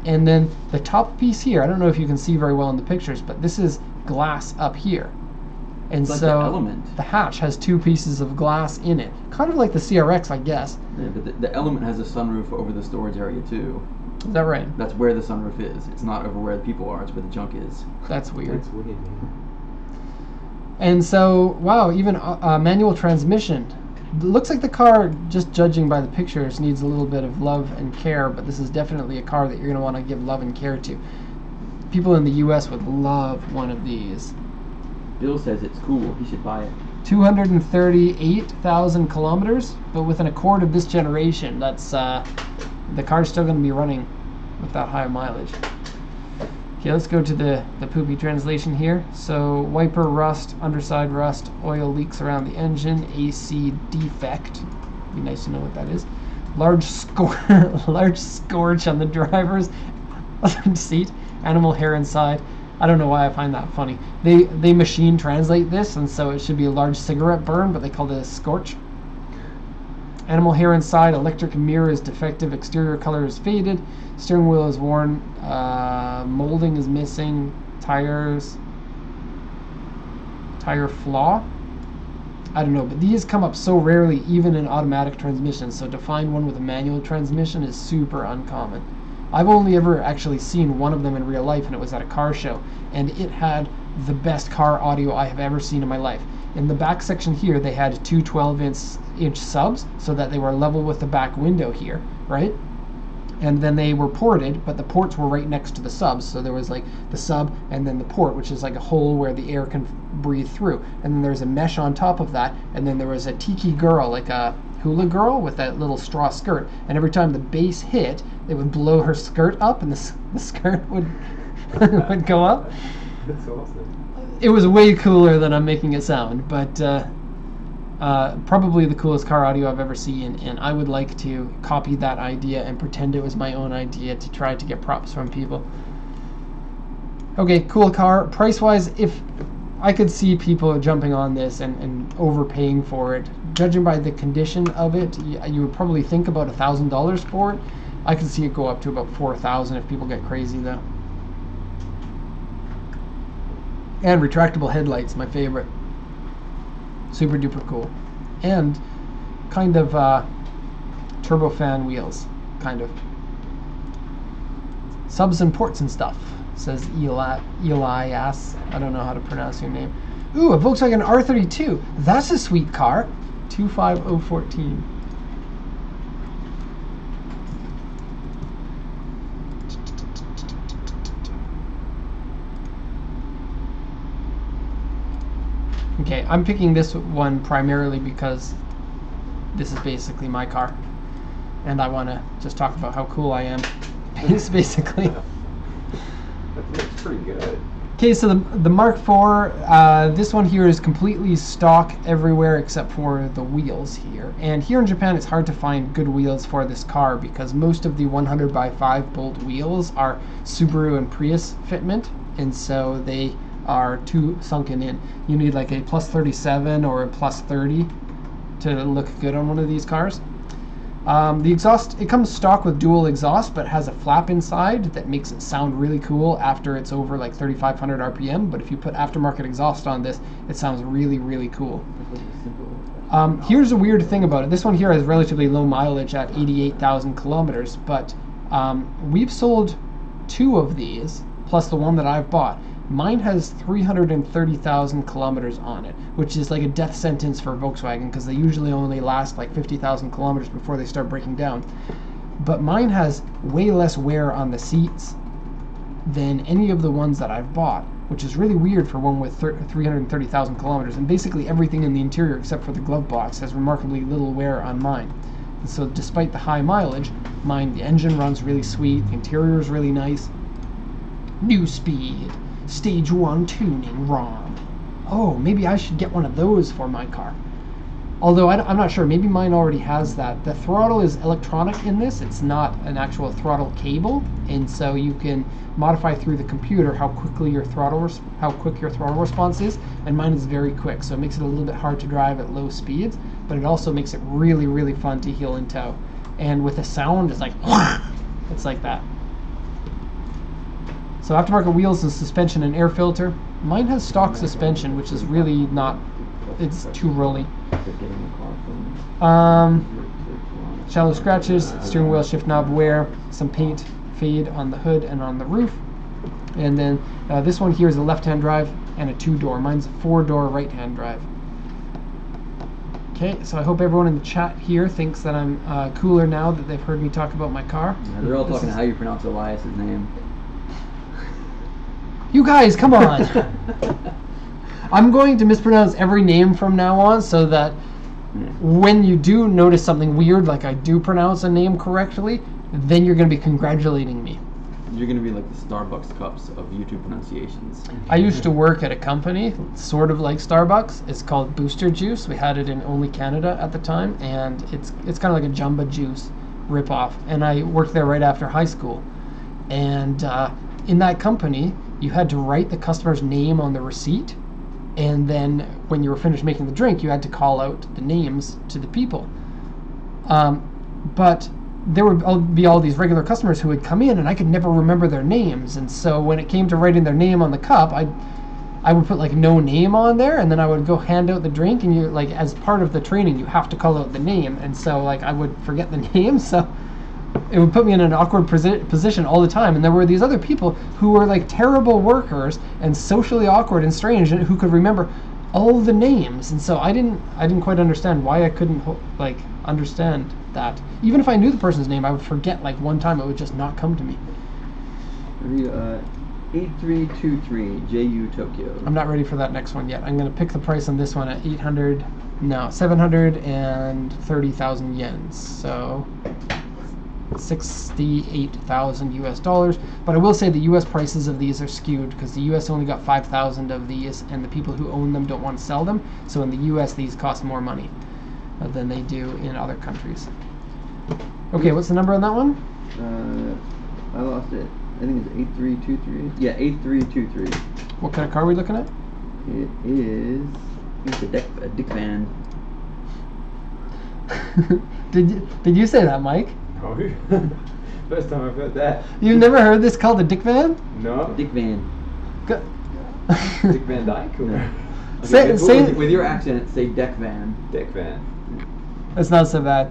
[SPEAKER 2] And then the top piece here, I don't know if you can see very well in the pictures, but this is glass up here. And
[SPEAKER 3] It's like
[SPEAKER 2] so
[SPEAKER 3] the Element.
[SPEAKER 2] the hatch has two pieces of glass in it. Kind of like the CRX, I guess.
[SPEAKER 3] Yeah, but the Element has a sunroof over the storage area too.
[SPEAKER 2] Is that right?
[SPEAKER 3] That's where the sunroof is. It's not over where the people are. It's where the junk is.
[SPEAKER 2] That's weird.
[SPEAKER 1] That's weird, man.
[SPEAKER 2] And so, wow, even manual transmission. Looks like the car, just judging by the pictures, needs a little bit of love and care, but this is definitely a car that you're going to want to give love and care to. People in the US would love one of these.
[SPEAKER 3] Bill says it's cool. He should buy it.
[SPEAKER 2] 238,000 kilometers, but with an Accord of this generation, that's the car's still going to be running with that high mileage. Okay, let's go to the poopy translation here. So, wiper rust, underside rust, oil leaks around the engine, AC defect. Be nice to know what that is. Large scorch on the driver's seat, animal hair inside. I don't know why I find that funny. They machine translate this, and so it should be a large cigarette burn, but they call it a scorch. Animal hair inside, electric mirror is defective, exterior color is faded, steering wheel is worn, molding is missing, tire flaw. I don't know, but these come up so rarely even in automatic transmissions, so to find one with a manual transmission is super uncommon. I've only ever actually seen one of them in real life, and it was at a car show, and it had the best car audio I have ever seen in my life. In the back section here, they had two 12-inch subs so that they were level with the back window here, right? And then they were ported, but the ports were right next to the subs. So there was like the sub and then the port, which is like a hole where the air can breathe through. And then there's a mesh on top of that. And then there was a tiki girl, like a hula girl with that little straw skirt. And every time the bass hit, it would blow her skirt up and the skirt would, would go up.
[SPEAKER 1] That's awesome.
[SPEAKER 2] It was way cooler than I'm making it sound, but probably the coolest car audio I've ever seen, and I would like to copy that idea and pretend it was my own idea to try to get props from people. Okay, cool car. Price-wise, if I could see people jumping on this and overpaying for it, judging by the condition of it, you would probably think about $1,000 for it. I could see it go up to about $4,000 if people get crazy, though. And retractable headlights, my favorite. Super duper cool. And kind of turbofan wheels, kind of. Subs and ports and stuff, says Elias. I don't know how to pronounce your name. Ooh, a Volkswagen R32. That's a sweet car. 25014. Okay, I'm picking this one primarily because this is basically my car, and I want to just talk about how cool I am. It's basically.
[SPEAKER 1] That looks pretty good.
[SPEAKER 2] Okay, so the Mark IV, this one here is completely stock everywhere except for the wheels here. And here in Japan, it's hard to find good wheels for this car because most of the 100 by 5 bolt wheels are Subaru and Prius fitment, and so they are too sunken in. You need like a plus 37 or a plus 30 to look good on one of these cars. The exhaust, it comes stock with dual exhaust, but has a flap inside that makes it sound really cool after it's over like 3,500 RPM. But if you put aftermarket exhaust on this, it sounds really, really cool. Here's a weird thing about it. This one here has relatively low mileage at 88,000 kilometers, but we've sold 2 of these, plus the one that I've bought. Mine has 330,000 kilometers on it, which is like a death sentence for Volkswagen because they usually only last like 50,000 kilometers before they start breaking down. But mine has way less wear on the seats than any of the ones that I've bought, which is really weird for one with 330,000 kilometers. And basically everything in the interior except for the glove box has remarkably little wear on mine. And so despite the high mileage, mine, the engine runs really sweet, the interior is really nice. New speed, stage 1 tuning ROM. Oh, maybe I should get one of those for my car. Although I'm not sure, maybe mine already has that. The throttle is electronic in this, it's not an actual throttle cable, and so you can modify through the computer how quick your throttle response is, and mine is very quick, so it makes it a little bit hard to drive at low speeds, but it also makes it really, really fun to heel and tow. And with the sound, it's like, it's like that. So aftermarket wheels and suspension and air filter. Mine has stock suspension, which is really not, it's too rolly. Shallow scratches, steering wheel shift knob wear, some paint fade on the hood and on the roof. And then this one here is a left-hand drive and a 2-door. Mine's a 4-door right-hand drive. Okay, so I hope everyone in the chat here thinks that I'm cooler now that they've heard me talk about my car.
[SPEAKER 3] Yeah, they're all talking how you pronounce Elias's name.
[SPEAKER 2] You guys, come on! I'm going to mispronounce every name from now on so that when you do notice something weird, like I do pronounce a name correctly, then you're going to be congratulating me.
[SPEAKER 3] You're going to be like the Starbucks cups of YouTube pronunciations.
[SPEAKER 2] I used to work at a company, sort of like Starbucks. It's called Booster Juice. We had it in only Canada at the time, and it's kind of like a Jamba Juice ripoff. And I worked there right after high school. And in that company, you had to write the customer's name on the receipt, and then when you were finished making the drink, you had to call out the names to the people. But there would be all these regular customers who would come in, and I could never remember their names. And so when it came to writing their name on the cup, I would put like no name on there, and then I would go hand out the drink, and you like as part of the training, you have to call out the name. And so like I would forget the name, so it would put me in an awkward position all the time. And there were these other people who were like terrible workers and socially awkward and strange, and who could remember all the names. And so I didn't quite understand why I couldn't like understand that. Even if I knew the person's name, I would forget. Like one time, it would just not come to me.
[SPEAKER 3] 8323 JU Tokyo.
[SPEAKER 2] I'm not ready for that next one yet. I'm going to pick the price on this one at 730,000 yens. So 68,000 US dollars. But I will say the US prices of these are skewed because the US only got 5,000 of these, and the people who own them don't want to sell them. So in the US, these cost more money than they do in other countries. Okay, what's the number on that one?
[SPEAKER 3] I lost it. I think it's 8323. Yeah, 8323.
[SPEAKER 2] What kind of car are we looking at?
[SPEAKER 3] It is. It's a Dick van.
[SPEAKER 2] Did you say that, Mike?
[SPEAKER 1] No. First time I've heard that.
[SPEAKER 2] You've never heard this called a Dick van?
[SPEAKER 1] No.
[SPEAKER 3] Dick van.
[SPEAKER 1] Dick Van Dyke? Or?
[SPEAKER 3] No.
[SPEAKER 2] Say,
[SPEAKER 3] with your accent, say deck van.
[SPEAKER 1] Dick Van.
[SPEAKER 2] That's not so bad.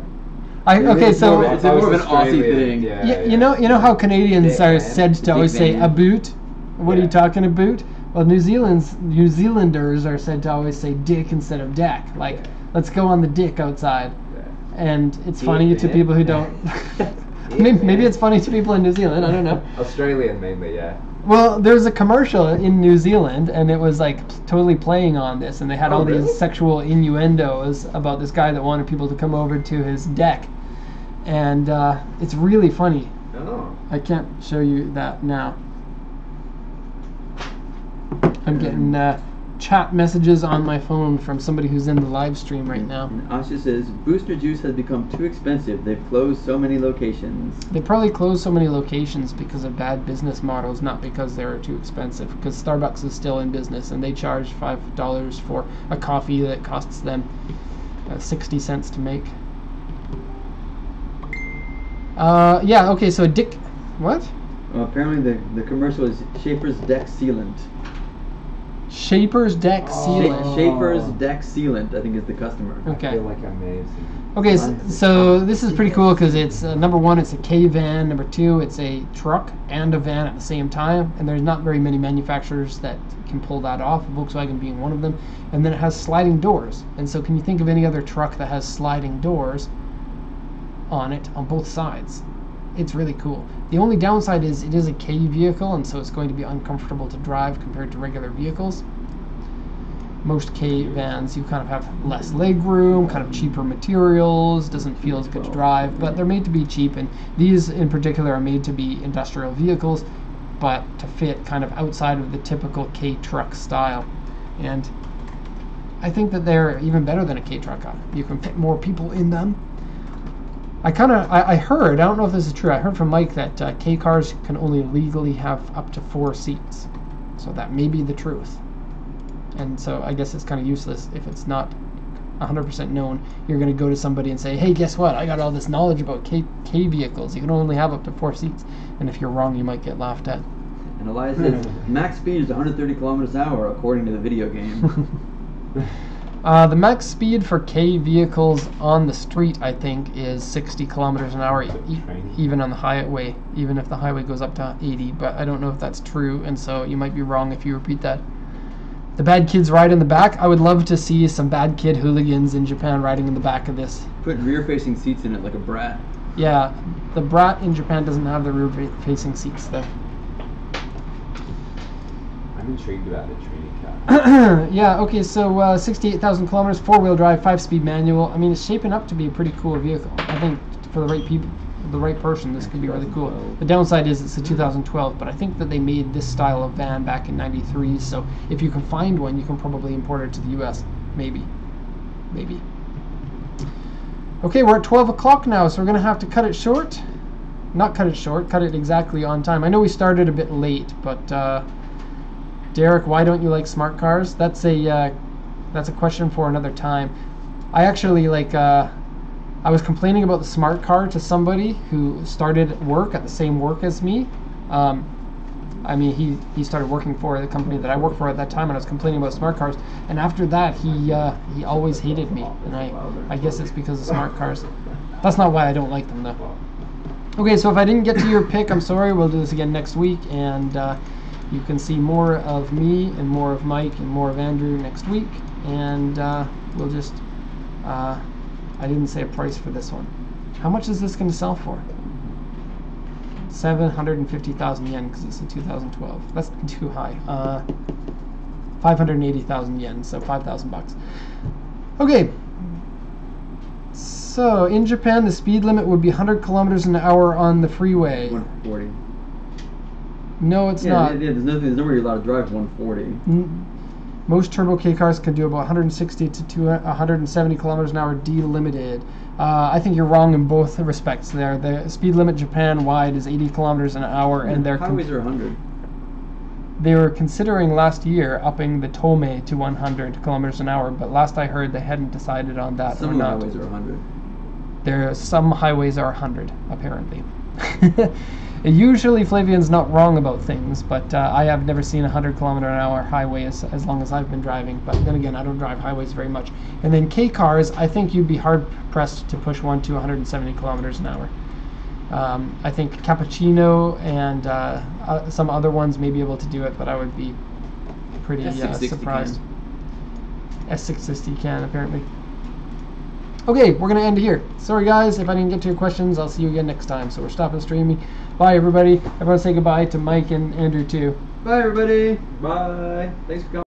[SPEAKER 2] Okay, so
[SPEAKER 3] it's more of an Aussie thing.
[SPEAKER 1] Yeah,
[SPEAKER 2] you know how Canadians are said to always say
[SPEAKER 3] van.
[SPEAKER 2] a boot. What are you talking about? Well, New Zealanders are said to always say dick instead of deck. Like, let's go on the dick outside. And it's funny to people who don't. maybe it's funny to people in New Zealand. I don't know.
[SPEAKER 1] Australian mainly, yeah.
[SPEAKER 2] Well, there's a commercial in New Zealand, and it was like totally playing on this, and they had all these sexual innuendos about this guy that wanted people to come over to his deck, and it's really funny.
[SPEAKER 1] Oh.
[SPEAKER 2] I can't show you that now. I'm getting chat messages on my phone from somebody who's in the live stream right now.
[SPEAKER 3] And Asha says, Booster Juice has become too expensive. They've closed so many locations.
[SPEAKER 2] They probably closed so many locations because of bad business models, not because they were too expensive. Because Starbucks is still in business, and they charge $5 for a coffee that costs them 60 cents to make. Yeah, okay, so What?
[SPEAKER 3] Apparently the commercial is Schaefer's Deck Sealant.
[SPEAKER 2] Shaper's Deck Sealant.
[SPEAKER 3] Shaper's Deck Sealant, I think, is the customer.
[SPEAKER 2] Okay.
[SPEAKER 1] I feel like amazing.
[SPEAKER 2] Okay, so this is pretty cool because it's number one, it's a K van. Number two, it's a truck and a van at the same time, and there's not very many manufacturers that can pull that off. Volkswagen being one of them. And then it has sliding doors. And so, can you think of any other truck that has sliding doors on it on both sides? It's really cool. The only downside is it is a K vehicle, and so it's going to be uncomfortable to drive compared to regular vehicles. Most K vans, you kind of have less leg room, kind of cheaper materials, doesn't feel as good to drive, but they're made to be cheap, and these in particular are made to be industrial vehicles, but to fit kind of outside of the typical K truck style. And I think that they're even better than a K truck. You can fit more people in them. I heard, I don't know if this is true, I heard from Mike that K cars can only legally have up to 4 seats. So that may be the truth. And so I guess it's kind of useless if it's not 100% known. You're going to go to somebody and say, hey, guess what? I got all this knowledge about K vehicles. You can only have up to 4 seats. And if you're wrong, you might get laughed at.
[SPEAKER 3] And Elias says, max speed is 130 kilometers an hour, according to the video game.
[SPEAKER 2] The max speed for K vehicles on the street, I think, is 60 kilometers an hour, even on the highway, even if the highway goes up to 80. But I don't know if that's true, and so you might be wrong if you repeat that. The bad kids ride in the back. I would love to see some bad kid hooligans in Japan riding in the back of this.
[SPEAKER 3] Put rear-facing seats in it like a Brat.
[SPEAKER 2] Yeah, the Brat in Japan doesn't have the rear-facing seats, though.
[SPEAKER 1] I'm intrigued about the training car.
[SPEAKER 2] Yeah, okay, so 68,000 kilometers, 4-wheel drive, 5-speed manual. I mean, it's shaping up to be a pretty cool vehicle. I think for the right people, the right person, this could be really cool. The downside is it's a 2012, but I think that they made this style of van back in '93, so if you can find one, you can probably import it to the US. Maybe. Okay, we're at 12 o'clock now, so we're going to have to cut it short. Not cut it short, cut it exactly on time. I know we started a bit late, but Derek, why don't you like smart cars? That's a question for another time. I actually I was complaining about the smart car to somebody who started work at the same work as me. I mean, he started working for the company that I worked for at that time, and I was complaining about smart cars. And after that, he always hated me, and I guess it's because of smart cars. That's not why I don't like them, though. Okay, so if I didn't get to your pick, I'm sorry. We'll do this again next week, and you can see more of me and more of Mike and more of Andrew next week. And we'll just... I didn't say a price for this one. How much is this going to sell for? 750,000 yen because it's a 2012. That's too high. 580,000 yen, so 5,000 bucks. Okay. So in Japan, the speed limit would be 100 kilometers an hour on the freeway.
[SPEAKER 3] 140.
[SPEAKER 2] No, it's not.
[SPEAKER 3] Yeah, there's nowhere you're allowed to drive 140.
[SPEAKER 2] Most turbo K cars can do about 160 to 170 kilometers an hour delimited. I think you're wrong in both respects there. The speed limit Japan-wide is 80 kilometers an hour, and their
[SPEAKER 3] highways are 100.
[SPEAKER 2] They were considering last year upping the Tome to 100 kilometers an hour, but last I heard they hadn't decided on that.
[SPEAKER 3] Some highways are 100.
[SPEAKER 2] Some highways are 100, apparently. Usually Flavian's not wrong about things, but I have never seen a 100 kilometer an hour highway as long as I've been driving. But then again, I don't drive highways very much. And then K cars, I think you'd be hard pressed to push one to 170 kilometers an hour. I think Cappuccino and some other ones may be able to do it, but I would be pretty surprised. S660 can, apparently. Okay, we're going to end here. Sorry guys, if I didn't get to your questions, I'll see you again next time. So we're stopping streaming. Bye everybody. Everyone say goodbye to Mike and Andrew too.
[SPEAKER 3] Bye everybody. Bye. Thanks for coming.